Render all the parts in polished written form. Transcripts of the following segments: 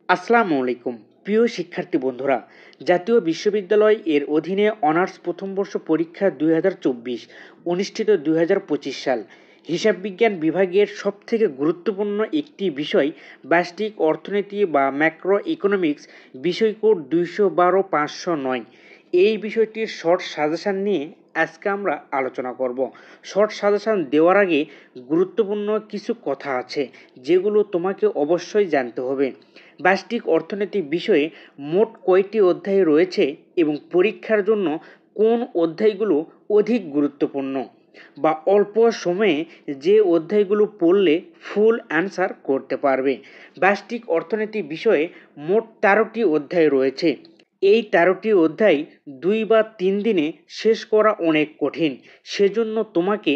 আসসালামু আলাইকুম প্রিয় শিক্ষার্থী বন্ধুরা। জাতীয় বিশ্ববিদ্যালয় এর অধীনে অনার্স প্রথম বর্ষ পরীক্ষা 2024 অনুষ্ঠিত 2025 সাল হিসাব বিজ্ঞান বিভাগের সবথেকে গুরুত্বপূর্ণ একটি বিষয় ব্যষ্টিক অর্থনীতি বা ম্যাক্রো ইকোনমিক্স, বিষয় কোড 212-509। এই বিষয়টির শর্ট সাজেশান নিয়ে আজকে আমরা আলোচনা করব। শর্ট সাজেশান দেওয়ার আগে গুরুত্বপূর্ণ কিছু কথা আছে যেগুলো তোমাকে অবশ্যই জানতে হবে। ব্যষ্টিক অর্থনীতি বিষয়ে মোট কয়টি অধ্যায় রয়েছে এবং পরীক্ষার জন্য কোন অধ্যায়গুলো অধিক গুরুত্বপূর্ণ, বা অল্প সময়ে যে অধ্যায়গুলো পড়লে ফুল অ্যান্সার করতে পারবে। ব্যষ্টিক অর্থনীতি বিষয়ে মোট 13টি অধ্যায় রয়েছে। এই 13টি অধ্যায় 2 বা 3 দিনে শেষ করা অনেক কঠিন, সেজন্য তোমাকে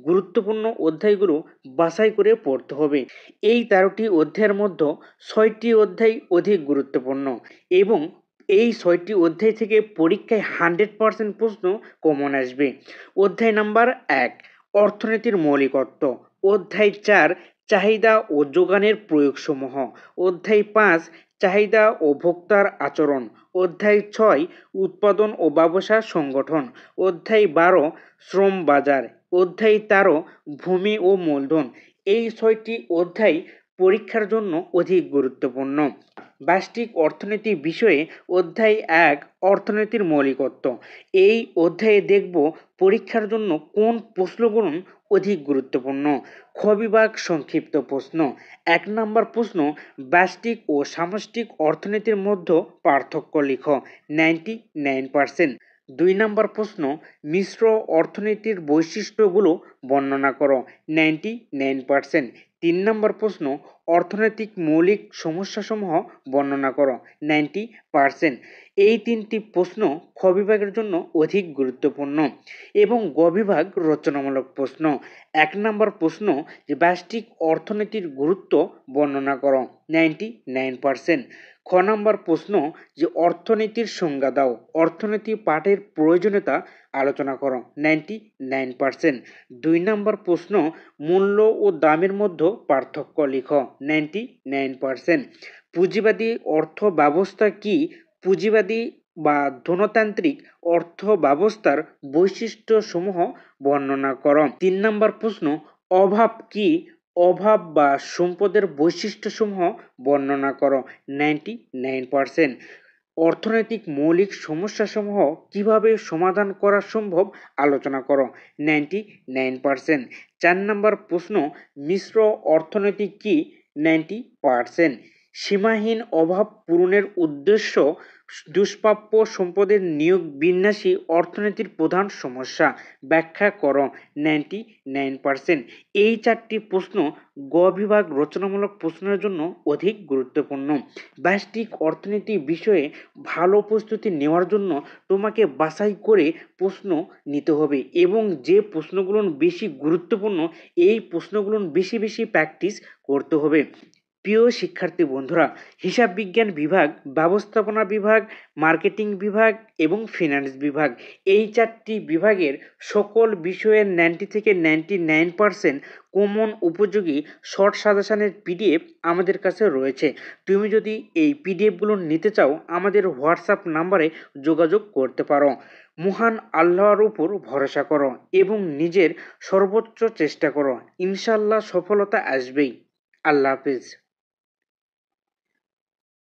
গুরুত্বপূর্ণ অধ্যায়গুলো বাছাই করে পড়তে হবে। এই 13টি অধ্যায়ের মধ্যে 6টি অধ্যায় অধিক গুরুত্বপূর্ণ এবং এই 6টি অধ্যায় থেকে পরীক্ষায় 100% প্রশ্ন কমন আসবে। অধ্যায় নাম্বার 1, অর্থনীতির মৌলিকত্ব। অধ্যায় 4, চাহিদা ও যোগানের প্রয়োগসমূহ। অধ্যায় 5, চাহিদা ও ভোক্তার আচরণ। অধ্যায় 6, উৎপাদন ও ব্যবসা সংগঠন। অধ্যায় 12, শ্রম বাজার। অধ্যায় 13, ভূমি ও মূলধন। এই 6টি অধ্যায় পরীক্ষার জন্য অধিক গুরুত্বপূর্ণ। ব্যষ্টিক অর্থনীতি বিষয়ে অধ্যায় 1, অর্থনীতির মৌলিকত্ব। এই অধ্যায়ে দেখব পরীক্ষার জন্য কোন প্রশ্নগুলো অধিক গুরুত্বপূর্ণ। খ বিভাগ সংক্ষিপ্ত প্রশ্ন। 1 নম্বর প্রশ্ন, ব্যষ্টিক ও সামষ্টিক অর্থনীতির মধ্যে পার্থক্য লিখো, 99%। 2 নম্বর প্রশ্ন, মিশ্র অর্থনীতির বৈশিষ্ট্যগুলো বর্ণনা করো, 99%। 3 নম্বর প্রশ্ন, অর্থনৈতিক মৌলিক সমস্যাসমূহ বর্ণনা করো, 90%। এই 3টি প্রশ্ন খ বিভাগের জন্য অধিক গুরুত্বপূর্ণ। এবং গ বিভাগ রচনামূলক প্রশ্ন। 1 নম্বর প্রশ্ন, যে ব্যষ্টিক অর্থনীতির গুরুত্ব বর্ণনা করো, 99%। খ নম্বর প্রশ্ন, যে অর্থনীতির সংজ্ঞা দাও, অর্থনীতি পাঠের প্রয়োজনীয়তা আলোচনা করো, 99%। 2 নম্বর প্রশ্ন, মূল্য ও দামের মধ্যে পার্থক্য লিখো, 99%। পুঁজিবাদী অর্থ ব্যবস্থা কি? পুঁজিবাদী বা ধনতান্ত্রিক অর্থ ব্যবস্থার বৈশিষ্ট্যসমূহ বর্ণনা করো। 3 নম্বর প্রশ্ন, অভাব কি? অভাব বা সম্পদের বৈশিষ্ট্যসমূহ বর্ণনা করো, 99%। অর্থনৈতিক মৌলিক সমস্যাসমূহ কিভাবে সমাধান করা সম্ভব আলোচনা করো, 99%। 4 নম্বর প্রশ্ন, মিশ্র অর্থনীতি কি? 90%। সীমাহীন অভাব পূরণের উদ্দেশ্য দুষ্প্রাপ্য সম্পদের নিয়োগ বিন্যাসী অর্থনীতির প্রধান সমস্যা ব্যাখ্যা করো, 99%। এই 4টি প্রশ্ন গ বিভাগ রচনামূলক প্রশ্নের জন্য অধিক গুরুত্বপূর্ণ। ব্যষ্টিক অর্থনীতি বিষয়ে ভালো প্রস্তুতি নেওয়ার জন্য তোমাকে বাছাই করে প্রশ্ন নিতে হবে এবং যে প্রশ্নগুলো বেশি গুরুত্বপূর্ণ এই প্রশ্নগুলো বেশি বেশি প্র্যাকটিস করতে হবে। প্রিয় শিক্ষার্থী বন্ধুরা, হিসাব বিজ্ঞান বিভাগ, ব্যবস্থাপনা বিভাগ, মার্কেটিং বিভাগ এবং ফিনান্স বিভাগ, এই 4টি বিভাগের সকল বিষয়ের 90 থেকে 99% কমন উপযোগী শর্ট সাজেশনের পিডিএফ আমাদের কাছে রয়েছে। তুমি যদি এই পিডিএফগুলো নিতে চাও আমাদের হোয়াটসঅ্যাপ নাম্বারে যোগাযোগ করতে পারো। মহান আল্লাহর উপর ভরসা করো এবং নিজের সর্বোচ্চ চেষ্টা করো, ইনশাল্লাহ সফলতা আসবেই। আল্লাহ হাফেজ।